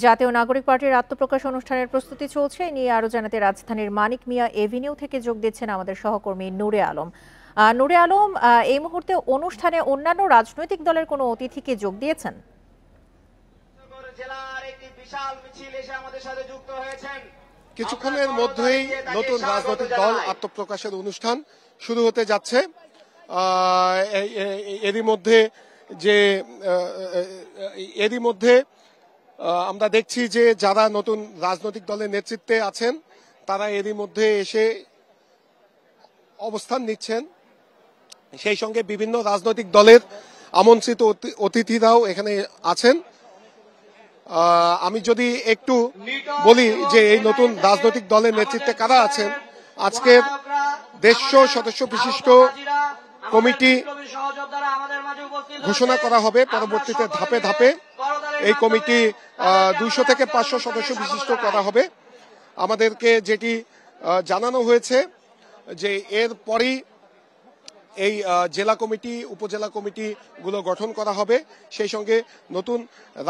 জাতীয় নাগরিক পার্টির আত্মপ্রকাশ অনুষ্ঠানের প্রস্তুতি চলছে নিয়ে আরো জানাতে রাজধানীর মানিক মিয়া এভিনিউ থেকে যোগ দিচ্ছেন আমাদের সহকর্মী নূরে আলম। নূরে আলম, এই মুহূর্তে অনুষ্ঠানে অন্যান্য রাজনৈতিক দলের কোনো অতিথিকে যোগ দিয়েছেন? কিছুক্ষণের মধ্যেই নতুন রাজনৈতিক দল আত্মপ্রকাশের অনুষ্ঠান শুরু হতে যাচ্ছে। এরই মধ্যে আমরা দেখছি যে যারা নতুন রাজনৈতিক দলের নেতৃত্বে আছেন তারা এরই মধ্যে এসে অবস্থান নিচ্ছেন। সেই সঙ্গে বিভিন্ন রাজনৈতিক দলের আমন্ত্রিত অতিথিরাও এখানে আছেন। আমি যদি একটু বলি যে এই নতুন রাজনৈতিক দলের নেতৃত্বে কারা আছেন, আজকের 150 সদস্য বিশিষ্ট কমিটি ঘোষণা করা হবে। পরবর্তীতে ধাপে ধাপে এই কমিটি 200 থেকে 500 সদস্য বিশিষ্ট করা হবে। আমাদেরকে যেটি জানানো হয়েছে যে এরপরই এই জেলা কমিটি, উপজেলা কমিটি গুলো গঠন করা হবে। সেই সঙ্গে নতুন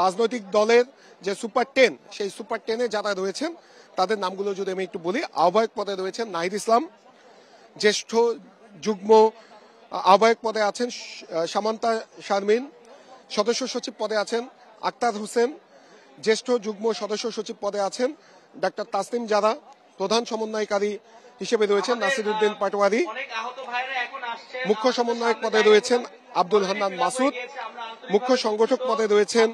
রাজনৈতিক দলের যে সুপার 10, সেই সুপার 10-এ যারা রয়েছেন তাদের নামগুলো যদি আমি একটু বলি। আহ্বায়ক পদে রয়েছেন নাহিদ ইসলাম, জ্যেষ্ঠ যুগ্ম আহ্বায়ক পদে আছেন সামান্তা শারমিন, সদস্য সচিব পদে আছেন আক্তার হোসেন, জ্যেষ্ঠ যুগ্ম সদস্য সচিব পদে আছেন ডাক্তার তাসনিম জারা, প্রধান সমন্বয়কারী হিসেবে রয়েছেন নাসিরউদ্দিন পাটোয়ারি, মুখ্য সমন্বয়ক পদে রয়েছেন আব্দুল হান্নান মাসুদ, মুখ্য সংগঠক পদে রয়েছেন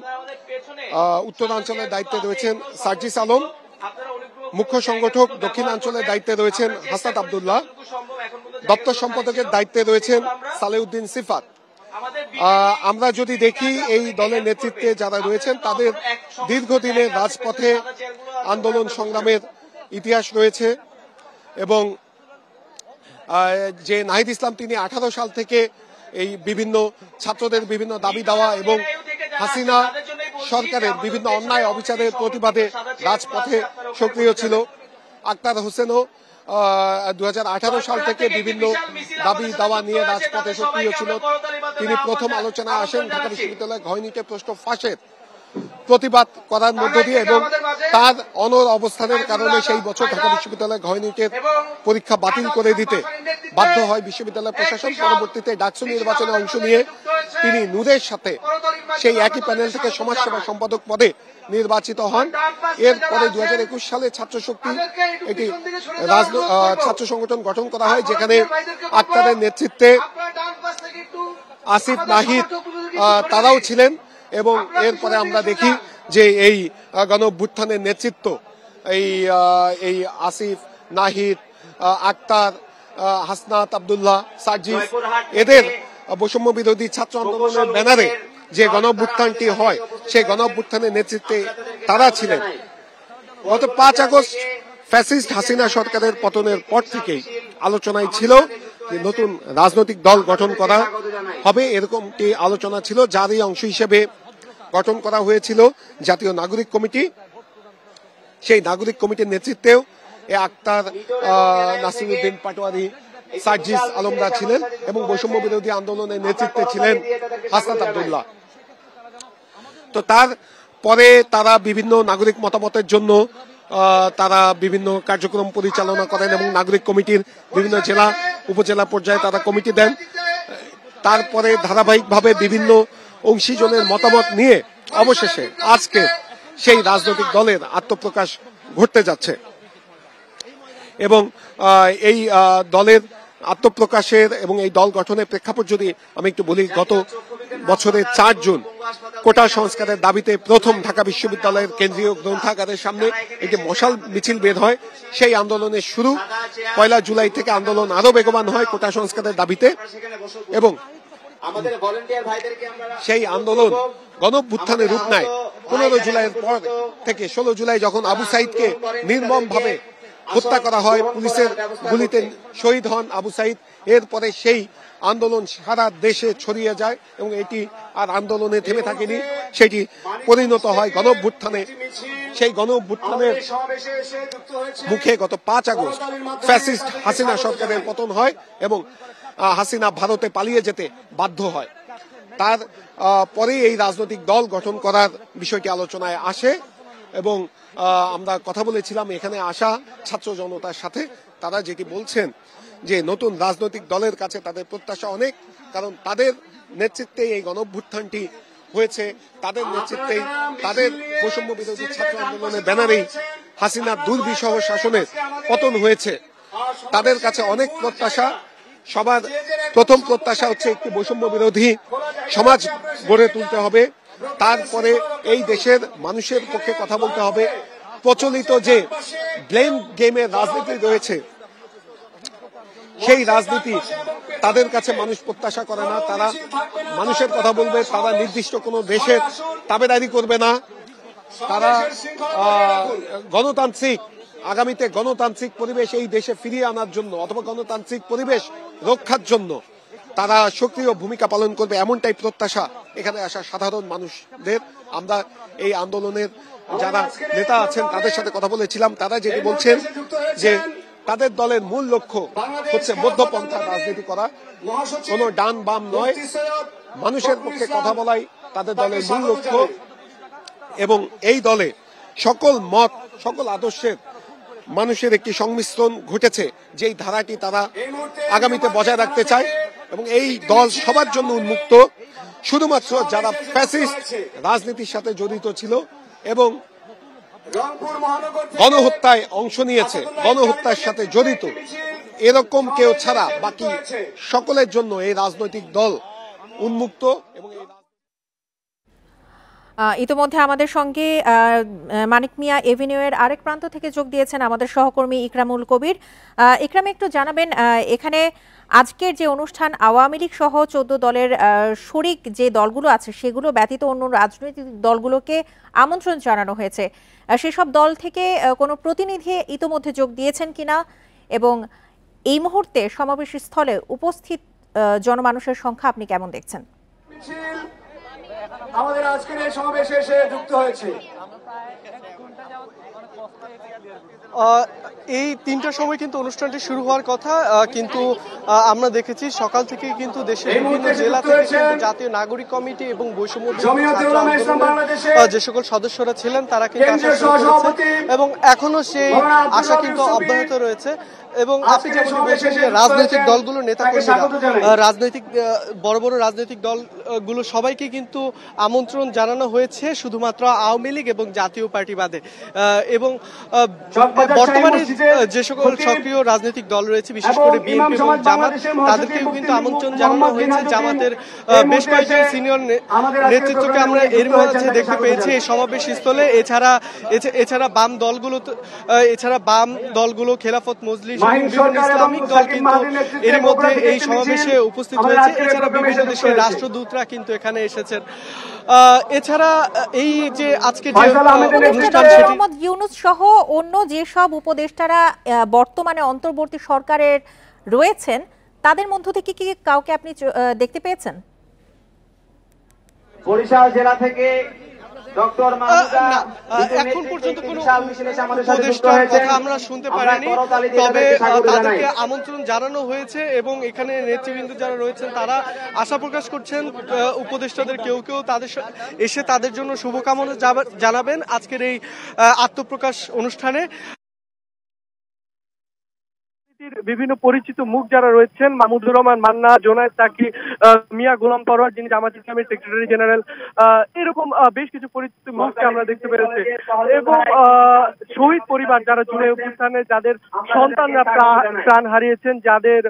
উত্তরাঞ্চলের দায়িত্বে রয়েছেন সার্জিস আলম, মুখ্য সংগঠক দক্ষিণাঞ্চলের দায়িত্বে রয়েছেন হাসান আব্দুল্লাহ, দপ্তর সম্পাদকের দায়িত্বে রয়েছেন সালেউদ্দিন সিফাত। আমরা যদি দেখি এই দলের নেতৃত্বে যারা রয়েছেন তাদের দীর্ঘদিনের রাজপথে আন্দোলন সংগ্রামের ইতিহাস রয়েছে এবং যে নাহিদ ইসলাম তিনি 18 সাল থেকে এই বিভিন্ন ছাত্রদের বিভিন্ন দাবি দেওয়া এবং হাসিনা সরকারের বিভিন্ন অন্যায় অবিচারের প্রতিবাদে রাজপথে সক্রিয় ছিল। আক্তার হোসেনও 2018 সাল থেকে বিভিন্ন দাবি দাওয়া নিয়ে রাজপথে সক্রিয় ছিল। তিনি প্রথম আলোচনায় আসেন ঢাকা বিশ্ববিদ্যালয় ঘয়নিতে প্রশ্ন ফাঁসের প্রতিবাদ করার মধ্য দিয়ে এবং তার অনড় অবস্থানের কারণে সেই বছর ঢাকা বিশ্ববিদ্যালয় ঘয়নিটের পরীক্ষা বাতিল করে দিতে বাধ্য হয় বিশ্ববিদ্যালয় প্রশাসন। পরবর্তীতে ডাকসু নির্বাচনে অংশ নিয়ে তিনি নূরের সাথে সেই একই প্যানেল থেকে সমাজসেবা সম্পাদক পদে নির্বাচিত হন। এরপরে 2021 সালে ছাত্র শক্তি একটি ছাত্র সংগঠন গঠন করা হয়, যেখানে আক্তারের নেতৃত্বে আসিফ নাহিদ তারাও ছিলেন এবং এরপরে আমরা দেখি যে এই গণ অভ্যুত্থানের নেতৃত্ব এই আসিফ নাহিদ, আক্তার, হাসনাত আব্দুল্লাহ, সার্জিস, এদের বৈষম্য বিরোধী ছাত্র আন্দোলনের ব্যানারে যে গণ অভ্যুত্থানটি হয় সেই গণ অভ্যুত্থানের নেতৃত্বে তারা ছিলেন। গত 5 আগস্ট ফ্যাসিস্ট হাসিনা সরকারের পতনের পর থেকেই আলোচনায় ছিল যে নতুন রাজনৈতিক দল গঠন করা হবে, এরকমটি আলোচনা ছিল, যারই অংশ হিসেবে গঠন করা হয়েছিল জাতীয় নাগরিক কমিটি। সেই নাগরিক কমিটির নেতৃত্বেও আক্তার, নাসিরউদ্দিন পাটোয়ারি, সার্জিস আলমরা ছিলেন এবং বৈষম্য বিরোধী আন্দোলনের নেতৃত্বে ছিলেন হাসনাত আব্দুল্লাহ। তো তার পরে তারা বিভিন্ন নাগরিক মতামতের জন্য তারা বিভিন্ন কার্যক্রম পরিচালনা করেন এবং নাগরিক কমিটির বিভিন্ন জেলা উপজেলা পর্যায়ে তারা কমিটি দেন। তারপরে ধারাবাহিকভাবে বিভিন্ন অংশীজনের মতামত নিয়ে অবশেষে আজকে সেই রাজনৈতিক দলের আত্মপ্রকাশ ঘটতে যাচ্ছে এবং এই দলের আত্মপ্রকাশের এবং এই দল গঠনের প্রেক্ষাপট যদি আমি একটু বলি, গত বছরের 4 জুন কোটা সংস্কারের দাবিতে প্রথম ঢাকা বিশ্ববিদ্যালয়ের কেন্দ্রীয় গ্রন্থাগারের সামনে একটি মশাল মিছিল বের হয়। সেই আন্দোলনের শুরু 1 জুলাই থেকে আন্দোলন আরো বেগবান হয় কোটা সংস্কারের দাবিতে এবং সেই আন্দোলন গণ অভ্যুত্থানের রূপ নেয় 15 জুলাইয়ের পর থেকে। 16 জুলাই যখন আবু সাইদকে নির্মম ভাবে হত্যা করা হয়, পুলিশের গুলিতে শহীদ হন আবু সাইদ, এরপরে সেই আন্দোলন সারা দেশে ছড়িয়ে যায় এবং এটি আর আন্দোলনে থেমে থাকেনি, সেটি পরিণত হয় গণ অভ্যুত্থানে। সেই গণ অভ্যুত্থানের মুখে গত 5 আগস্ট ফ্যাসিস্ট হাসিনা সরকারের পতন হয় এবং হাসিনা ভারতে পালিয়ে যেতে বাধ্য হয়। তার পরে এই রাজনৈতিক দল গঠন করার বিষয়টি আলোচনায় আসে এবং আমরা কথা বলেছিলাম এখানে আসা ছাত্র জনতার সাথে। তারা যেটি বলছেন যে নতুন রাজনৈতিক দলের কাছে তাদের প্রত্যাশা অনেক, কারণ তাদের নেতৃত্বে এই গণঅভ্যুত্থানটি হয়েছে, তাদের নেতৃত্বেই, তাদের বৈষম্য বিরোধী ছাত্র আন্দোলনের ব্যানারেই হাসিনার দুর্বিষহ শাসনের পতন হয়েছে। তাদের কাছে অনেক প্রত্যাশা। সবার প্রথম প্রত্যাশা হচ্ছে একটি বৈষম্য বিরোধী সমাজ গড়ে তুলতে হবে, তারপরে এই দেশের মানুষের পক্ষে কথা বলতে হবে। প্রচলিত যে ব্লেম গেমের রাজনীতি রয়েছে, সেই রাজনীতি তাদের কাছে মানুষ প্রত্যাশা করে না। তারা মানুষের কথা বলবে, তারা নির্দিষ্ট কোনো দেশের তাবেদারি করবে না। তারা আগামীতে গণতান্ত্রিক পরিবেশ এই দেশে ফিরিয়ে আনার জন্য অথবা গণতান্ত্রিক পরিবেশ রক্ষার জন্য তারা সক্রিয় ভূমিকা পালন করবে, এমনটাই প্রত্যাশা এখানে আসা সাধারণ মানুষদের। আমরা এই আন্দোলনের যারা নেতা আছেন তাদের সাথে কথা বলেছিলাম। তারা যেটি বলছেন যে তাদের দলের মূল লক্ষ্য হচ্ছে মধ্যপন্থা রাজনীতি করা, কোনো ডান বাম নয়, মানুষের পক্ষে কথা বলাই তাদের দলের মূল লক্ষ্য। এবং এই দলে সকল মত, সকল আদর্শের মানুষের একটি সংমিশ্রণ ঘটেছে, যেই ধারাটি তারা আগামীতে বজায় রাখতে চায়। এবং এই দল সবার জন্য উন্মুক্ত, শুধুমাত্র যারা ফ্যাসিস্ট রাজনীতির সাথে জড়িত ছিল এবং গণহত্যায় অংশ নিয়েছে, গণহত্যার সাথে জড়িত এরকম কেউ ছাড়া বাকি সকলের জন্য এই রাজনৈতিক দল উন্মুক্ত। এবং ইতোমধ্যে আমাদের সঙ্গে মানিক মিয়া এভিনিউয়ের আরেক প্রান্ত থেকে যোগ দিয়েছেন আমাদের সহকর্মী ইকরামুল কবির। ইকরাম, একটু জানাবেন এখানে আজকের যে অনুষ্ঠান আওয়ামী লীগ সহ 14 দলের শরিক যে দলগুলো আছে সেগুলো ব্যতীত অন্য রাজনৈতিক দলগুলোকে আমন্ত্রণ জানানো হয়েছে, সেসব দল থেকে কোনো প্রতিনিধি ইতোমধ্যে যোগ দিয়েছেন কিনা এবং এই মুহূর্তে সমাবেশ স্থলে উপস্থিত জনমানুষের সংখ্যা আপনি কেমন দেখছেন? আমাদের আজকের এই সমাবেশে এসে যুক্ত হয়েছে। এই 3টার সময় কিন্তু অনুষ্ঠানটি শুরু হওয়ার কথা, কিন্তু আমরা দেখেছি সকাল থেকে কিন্তু দেশের বিভিন্ন জেলা থেকে কিন্তু জাতীয় নাগরিক কমিটি এবং বৈষম্য যে সকল সদস্যরা ছিলেন তারা কিন্তু আসা শুরু করেছে এবং এখনো সেই আশা কিন্তু অব্যাহত রয়েছে। এবং আপনি যেমন বলছেন যে রাজনৈতিক দলগুলোর নেতাকর্মীরা, রাজনৈতিক বড় বড় রাজনৈতিক দলগুলো সবাইকে কিন্তু আমন্ত্রণ জানানো হয়েছে, শুধুমাত্র আওয়ামী লীগ এবং জাতীয় পার্টি বাদে। এবং বর্তমানে যে সকল সক্রিয় রাজনৈতিক দল রয়েছে, বিশেষ করে বিএনপি এবং জামাত, তাদেরকেও কিন্তু আমন্ত্রণ জানানো হয়েছে। জামাতের বেশ কয়েকজন সিনিয়র নেতৃত্বকে আমরা এর মাঝে দেখতে পেয়েছি এই সমাবেশ স্থলে। এছাড়া বাম দলগুলো খেলাফত মজলিস ইসলামিক দল কিন্তু এর মধ্যে এই সমাবেশে উপস্থিত হয়েছে। এছাড়া বিভিন্ন দেশের রাষ্ট্রদূতরা কিন্তু এখানে এসেছেন। এছাড়া এই যে আজকে যে অনুষ্ঠান মোহাম্মদ ইউনূস সহ অন্য যেসব উপদেষ্টারা বর্তমানে অন্তর্বর্তী সরকারের রয়েছেন তাদের মধ্য থেকে কি কাউকে আপনি দেখতে পেয়েছেন? বরিশাল জেলা থেকে এখন পর্যন্ত কোনো উপদেষ্টার কথা আমরা শুনতে পারিনি, তবে তাদেরকে আমন্ত্রণ জানানো হয়েছে এবং এখানে নেতৃবৃন্দ যারা রয়েছেন তারা আশা প্রকাশ করছেন উপদেষ্টাদের কেউ কেউ এসে তাদের জন্য শুভকামনা জানাবেন আজকের এই আত্মপ্রকাশ অনুষ্ঠানে। বিভিন্ন পরিচিত মুখ যারা রয়েছেন, মাহমুদুর রহমান মান্না, জোনায়েদ তাকি, মিয়া গোলাম পরোয়ার যিনি জামাত ইসলামের সেক্রেটারি জেনারেল, এরকম বেশ কিছু পরিচিত মুখকে আমরা দেখতে পেরেছি। এবং শহীদ পরিবার যারা জুলাই অভ্যুত্থানে যাদের সন্তানরা প্রাণ হারিয়েছেন, যাদের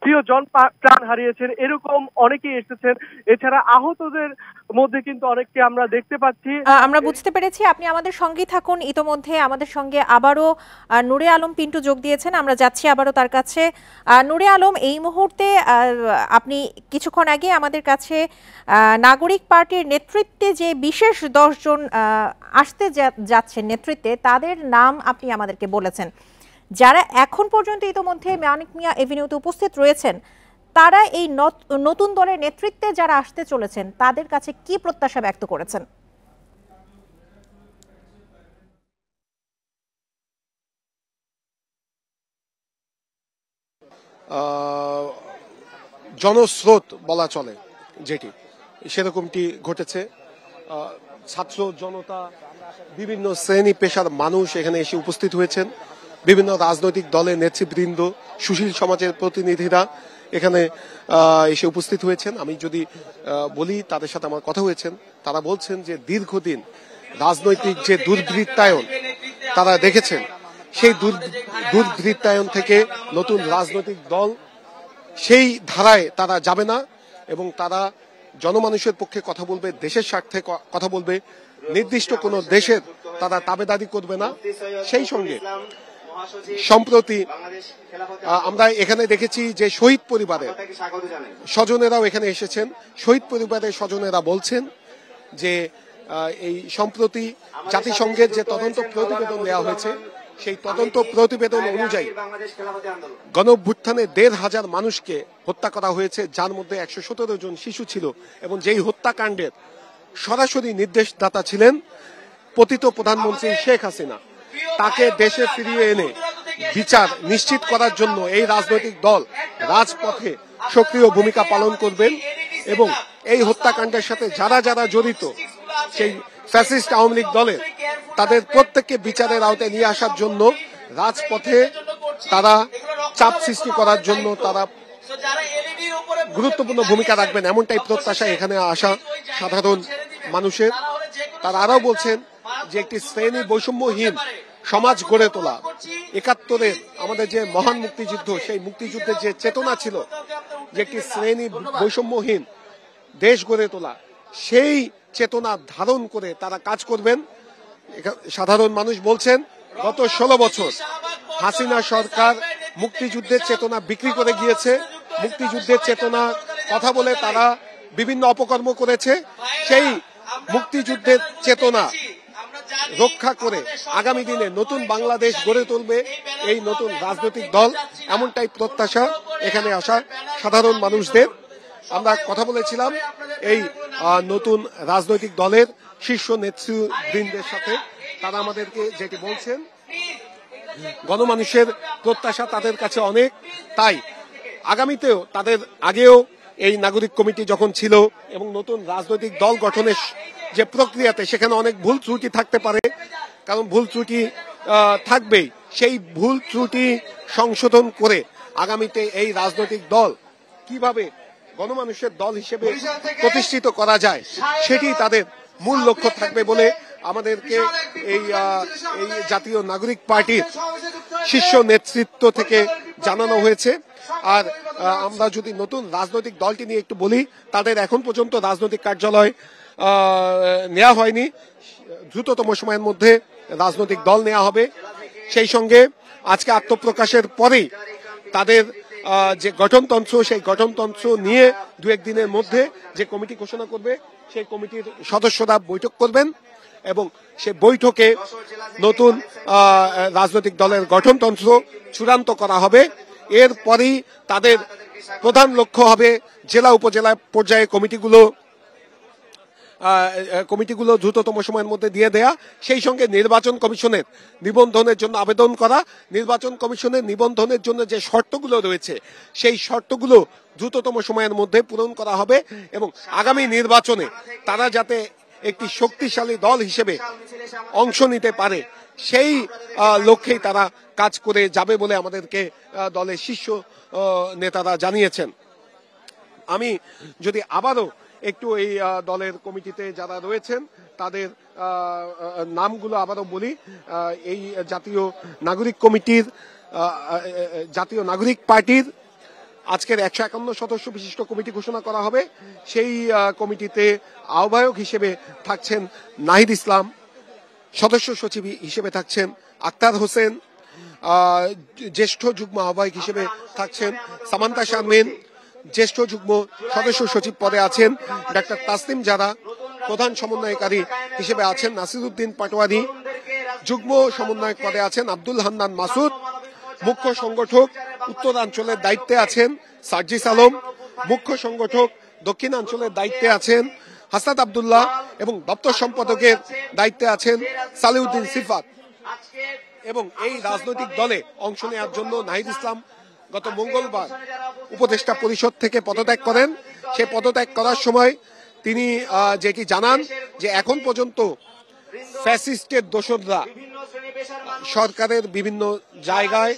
প্রিয়জন প্রাণ হারিয়েছেন, এরকম অনেকেই এসেছেন। এছাড়া আহতদের মধ্যে কিন্তু অনেককে আমরা দেখতে পাচ্ছি। আমরা বুঝতে পেরেছি, আপনি আমাদের সঙ্গেই থাকুন। ইতোমধ্যে আমাদের সঙ্গে আবারও নূরে আলম পিন্টু যোগ দিয়েছেন, আমরা যাচ্ছি আবারও তার কাছে। নূরে আলম, এই মুহূর্তে আপনি কিছুক্ষণ আগে আমাদের কাছে নাগরিক পার্টির নেতৃত্বে যে বিশেষ 10 জন আসতে যাচ্ছেন নেতৃত্বে, তাদের নাম আপনি আমাদেরকে বলেছেন। যারা এখন পর্যন্ত ইতোমধ্যে মানিক মিয়া এভিনিউতে উপস্থিত রয়েছেন, তারা এই নতুন দলের নেতৃত্বে যারা আসতে চলেছেন তাদের কাছে কি প্রত্যাশা ব্যক্ত করেছেন? জনস্রোত বলা চলে, যেটি সেরকমটি ঘটেছে। ছাত্র জনতা বিভিন্ন শ্রেণী পেশার মানুষ এখানে এসে উপস্থিত হয়েছেন, বিভিন্ন রাজনৈতিক দলের নেতৃবৃন্দ, সুশীল সমাজের প্রতিনিধিরা এখানে এসে উপস্থিত হয়েছেন। আমি যদি বলি তাদের সাথে আমার কথা হয়েছেন, তারা বলছেন যে দীর্ঘদিন রাজনৈতিক যে দুর্বৃত্তায়ন তারা দেখেছেন, সেই দুর্বৃত্তায়ন থেকে নতুন রাজনৈতিক দল সেই ধারায় তারা যাবে না এবং তারা জনমানুষের পক্ষে কথা বলবে, দেশের স্বার্থে কথা বলবে, নির্দিষ্ট কোনো দেশের তারা তাবেদারি করবে না। সেই সঙ্গে সম্প্রতি আমরা এখানে দেখেছি যে শহীদ পরিবারের স্বজনেরাও এখানে এসেছেন। শহীদ পরিবারের স্বজনেরা বলছেন যে এই সম্প্রতি জাতিসংঘের যে তদন্ত প্রতিবেদন দেওয়া হয়েছে, সেই তদন্ত প্রতিবেদন অনুযায়ী গণঅভ্যুত্থানে ১৫০০ মানুষকে হত্যা করা হয়েছে, যার মধ্যে ১১৭ জন শিশু ছিল এবং যেই হত্যাকাণ্ডের সরাসরি নির্দেশদাতা ছিলেন পতিত প্রধানমন্ত্রী শেখ হাসিনা। তাকে দেশে ফিরিয়ে এনে বিচার নিশ্চিত করার জন্য এই রাজনৈতিক দল রাজপথে সক্রিয় ভূমিকা পালন করবেন এবং এই হত্যাকাণ্ডের সাথে যারা যারা জড়িত সেই ফ্যাসিস্ট আওয়ামী লীগ দলের তাদের প্রত্যেককে বিচারের আওতায় নিয়ে আসার জন্য রাজপথে তারা চাপ সৃষ্টি করার জন্য তারা গুরুত্বপূর্ণ ভূমিকা রাখবেন, এমনটাই প্রত্যাশা এখানে আসা সাধারণ মানুষের। তারা আরও বলছেন যে একটি শ্রেণী বৈষম্যহীন সমাজ গড়ে তোলা, ৭১-এর আমাদের যে মহান মুক্তিযুদ্ধ, সেই মুক্তিযুদ্ধের যে চেতনা ছিল যে একটি শ্রেণী বৈষম্যহীন দেশ গড়ে তোলা, সেই চেতনা ধারণ করে তারা কাজ করবেন। সাধারণ মানুষ বলছেন গত ১৬ বছর হাসিনা সরকার মুক্তিযুদ্ধের চেতনা বিক্রি করে গিয়েছে, মুক্তিযুদ্ধের চেতনা কথা বলে তারা বিভিন্ন অপকর্ম করেছে। সেই মুক্তিযুদ্ধের চেতনা রক্ষা করে আগামী দিনে নতুন বাংলাদেশ গড়ে তুলবে এই নতুন রাজনৈতিক দল, এমনটাই প্রত্যাশা এখানে আসা সাধারণ মানুষদের। আমরা কথা বলেছিলাম এই নতুন রাজনৈতিক দলের শীর্ষ নেতৃবৃন্দের সাথে, তারা আমাদেরকে যেটি বলছেন গণমানুষের প্রত্যাশা তাদের কাছে অনেক, তাই আগামীতেও তাদের আগেও এই নাগরিক কমিটি যখন ছিল এবং নতুন রাজনৈতিক দল গঠনের যে প্রক্রিয়াতে সেখানে অনেক ভুল ত্রুটি থাকতে পারে, কারণ ভুল ত্রুটি থাকবেই, সেই ভুল ত্রুটি সংশোধন করে আগামীতে এই রাজনৈতিক দল কিভাবে গণমানুষের দল হিসেবে প্রতিষ্ঠিত করা যায় সেটি তাদের মূল লক্ষ্য থাকবে বলে আমাদেরকে এই জাতীয় নাগরিক পার্টির শীর্ষ নেতৃত্ব থেকে জানানো হয়েছে। আর আমরা যদি নতুন রাজনৈতিক দলটি নিয়ে একটু বলি, তাদের এখন পর্যন্ত রাজনৈতিক কার্যালয় নেওয়া হয়নি, দ্রুততম সময়ের মধ্যে রাজনৈতিক দল নেওয়া হবে। সেই সঙ্গে আজকে আত্মপ্রকাশের পরেই তাদের যে গঠনতন্ত্র, সেই গঠনতন্ত্র নিয়ে দু একদিনের মধ্যে যে কমিটি ঘোষণা করবে সেই কমিটির সদস্যরা বৈঠক করবেন এবং সেই বৈঠকে নতুন রাজনৈতিক দলের গঠনতন্ত্র চূড়ান্ত করা হবে। এরপরেই তাদের প্রধান লক্ষ্য হবে জেলা উপজেলা পর্যায়ে কমিটিগুলো দ্রুততম সময়ের মধ্যে দিয়ে দেয়া, সেই সঙ্গে নির্বাচন কমিশনের নিবন্ধনের জন্য আবেদন করা, নির্বাচন কমিশনের নিবন্ধনের জন্য যে শর্তগুলো রয়েছে সেই শর্তগুলো দ্রুততম সময়ের মধ্যে পূরণ করা হবে এবং আগামী নির্বাচনে তারা যাতে একটি শক্তিশালী দল হিসেবে অংশ নিতে পারে সেই লক্ষ্যেই তারা কাজ করে যাবে বলে আমাদেরকে দলের শীর্ষ নেতারা জানিয়েছেন। আমি যদি আবারও একটু এই দলের কমিটিতে যারা রয়েছেন তাদের নামগুলো আবারও বলি, এই জাতীয় নাগরিক কমিটির জাতীয় নাগরিক পার্টির আজকের ১৫১ সদস্য বিশিষ্ট কমিটি ঘোষণা করা হবে। সেই কমিটিতে আহ্বায়ক হিসেবে থাকছেন নাহিদ ইসলাম, সদস্য সচিব হিসেবে থাকছেন আক্তার হোসেন, জ্যেষ্ঠ যুগ্ম আহ্বায়ক হিসেবে থাকছেন সামান্তা শারমিন, জ্যেষ্ঠ যুগ্ম সদস্য সচিব পদে আছেন ডাক্তার তাসলিম জারা, প্রধান সমন্বয়কারী হিসেবে আছেন নাসিরউদ্দিন পাটোয়ারি, যুগ্ম সমন্বয়ক পদে আছেন আব্দুল হান্নান মাসুদ, মুখ্য সংগঠক উত্তরাঞ্চলের দায়িত্বে আছেন সার্জিস আলম, মুখ্য সংগঠক দক্ষিণাঞ্চলের দায়িত্বে আছেন হাসাদ আব্দুল্লাহ এবং দপ্তর সম্পাদকের দায়িত্বে আছেন সালেউদ্দিন সিফাত। এবং এই রাজনৈতিক দলে অংশ নেওয়ার জন্য নাহিদ ইসলাম গত মঙ্গলবার উপদেষ্টা পরিষদ থেকে পদত্যাগ করেন। সে পদত্যাগ করার সময় তিনি যেটি জানান যে এখন পর্যন্ত ফ্যাসিস্টের দোসররা সরকারের বিভিন্ন জায়গায়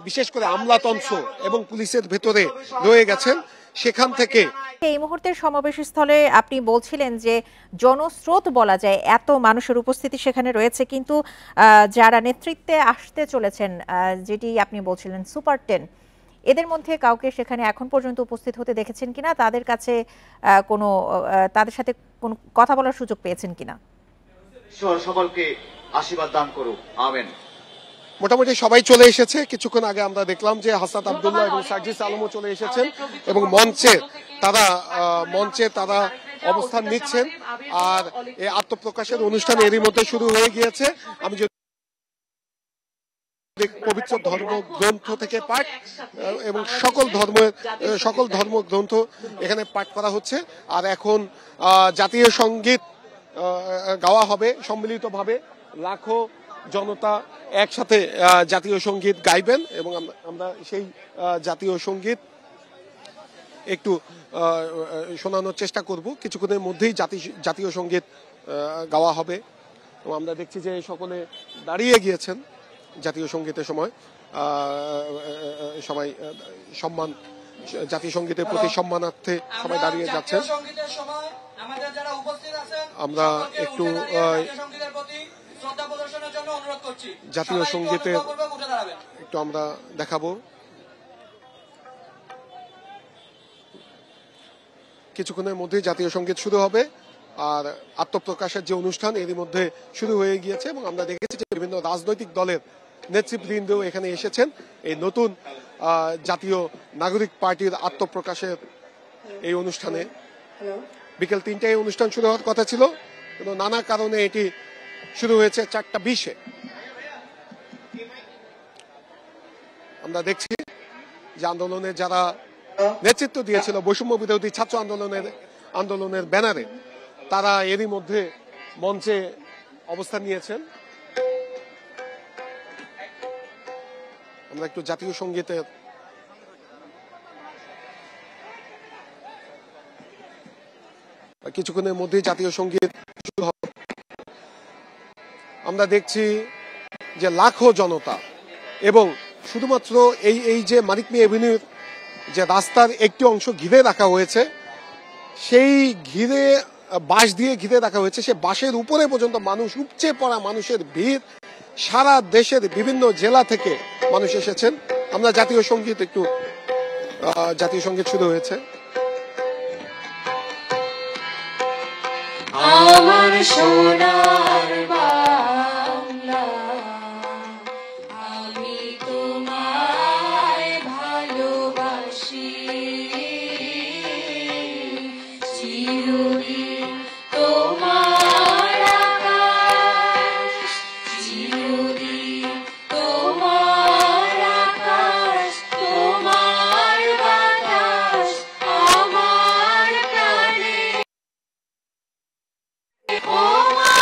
বিশেষ করে আমলাতন্ত্র এবং পুলিশের ভেতরে রয়ে গেছেন, সেখান থেকে এই মুহূর্তের সমাবেশ স্থলে আপনি বলছিলেন যে জনস্রোত বলা যায়, এত মানুষের উপস্থিতি সেখানে রয়েছে, কিন্তু যারা নেতৃত্বে আসতে চলেছেন, যেটি আপনি বলছিলেন সুপার 10, এদের মধ্যে কাউকে সেখানে এখন পর্যন্ত উপস্থিত হতে দেখেছেন কিনা, তাদের কাছে তাদের সাথে কোনো কথা বলার সুযোগ পেয়েছেন কিনা? সকলকে আশীর্বাদ দান করুক, আমেন। মোটামুটি সবাই চলে এসেছে। কিছুক্ষণ আগে আমরা দেখলাম যে হাসাত আব্দুল্লাহ এবং সার্জিস আলমও চলে এসেছেন এবং মঞ্চে তারা অবস্থান নিচ্ছেন। আর এই আত্মপ্রকাশের অনুষ্ঠান এরই মধ্যে শুরু হয়ে গিয়েছে। আমি যদি পবিত্র ধর্মগ্রন্থ থেকে পাঠ এবং সকল ধর্মগ্রন্থ এখানে পাঠ করা হচ্ছে। আর এখন জাতীয় সঙ্গীত গাওয়া হবে সম্মিলিতভাবে। লাখো জনতা একসাথে জাতীয় সঙ্গীত গাইবেন এবং আমরা সেই জাতীয় সঙ্গীত একটু শোনানোর চেষ্টা করব। কিছুক্ষণের মধ্যেই জাতীয় সঙ্গীত গাওয়া হবে এবং আমরা দেখছি যে সকলে দাঁড়িয়ে গিয়েছেন জাতীয় সঙ্গীতের সময়। সবাই জাতীয় সঙ্গীতের প্রতি সম্মানার্থে সবাই দাঁড়িয়ে যাচ্ছেন। আমরা একটু জাতীয় সঙ্গীতের একটু আমরা দেখাবো। কিছুক্ষণের মধ্যেই জাতীয় সঙ্গীত শুরু হবে আর আত্মপ্রকাশের যে অনুষ্ঠান এরই মধ্যে শুরু হয়ে গিয়েছে এবং আমরা দেখেছি যে বিভিন্ন রাজনৈতিক দলের নেতৃবৃন্দ এখানে এসেছেন এই নতুন জাতীয় নাগরিক পার্টির আত্মপ্রকাশের এই অনুষ্ঠানে। বিকেল 3টায় অনুষ্ঠান শুরু হওয়ার কথা ছিল, কিন্তু নানা কারণে এটি শুরু হয়েছে 4:20-এ। আমরা দেখছি যে আন্দোলনে যারা নেতৃত্ব দিয়েছিল বৈষম্য বিরোধী ছাত্র আন্দোলনের ব্যানারে, তারা এরই মধ্যে মঞ্চে অবস্থান নিয়েছেন। আমরা একটু জাতীয় সঙ্গীতের কিছুক্ষণের মধ্যেই জাতীয় সঙ্গীত শুরু হবে। আমরা দেখছি যে লাখো জনতা এবং শুধুমাত্র এই যে মানিক মিয়া এভিনিউর যে রাস্তার একটি অংশ ঘিরে রাখা হয়েছে, সেই বাঁশ দিয়ে ঘিরে রাখা হয়েছে, সে বাঁশের উপরে পর্যন্ত মানুষ, উপচে পড়া মানুষের ভিড়। সারা দেশের বিভিন্ন জেলা থেকে মানুষ এসেছেন। আমরা জাতীয় সঙ্গীত শুরু হয়েছে। আমার সোনার বাংলা, আমি তোমায় ভালোবাসি, চিরদিন তোমার আকাশ, চিরদিন তোমার আকাশ, তোমার বাতাস আমার প্রাণে। ও মা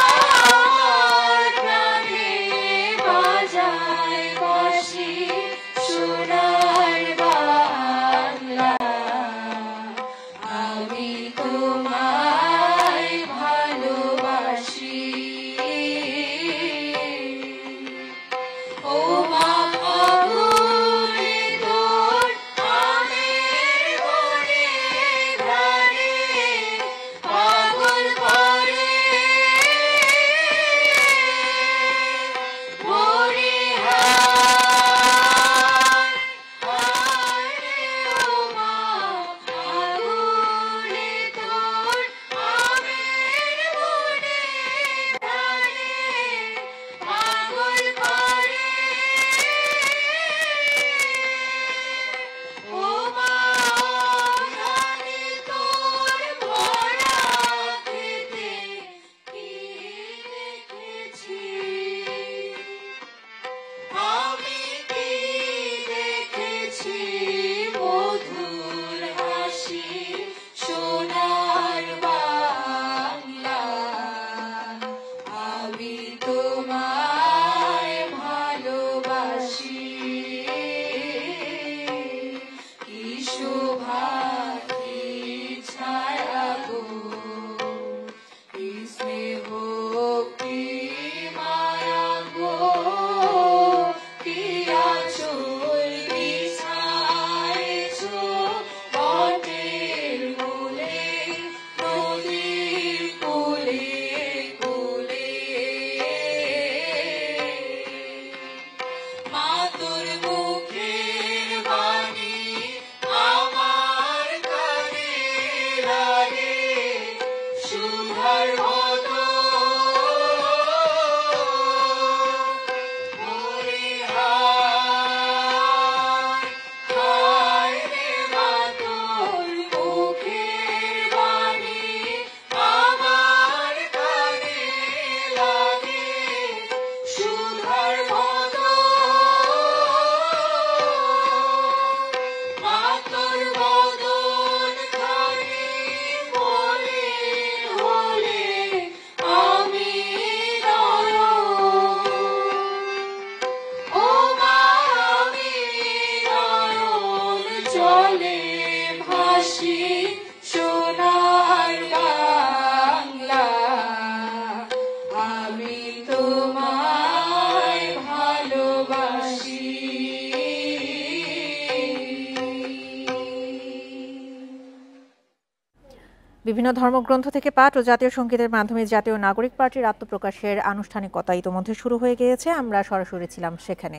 বিভিন্ন ধর্মগ্রন্থ থেকে পাঠ ও জাতীয় সংগীতের মাধ্যমে জাতীয় নাগরিক পার্টির আত্মপ্রকাশের আনুষ্ঠানিকতা ইতোমধ্যে শুরু হয়ে গিয়েছে। আমরা সরাসরি ছিলাম সেখানে।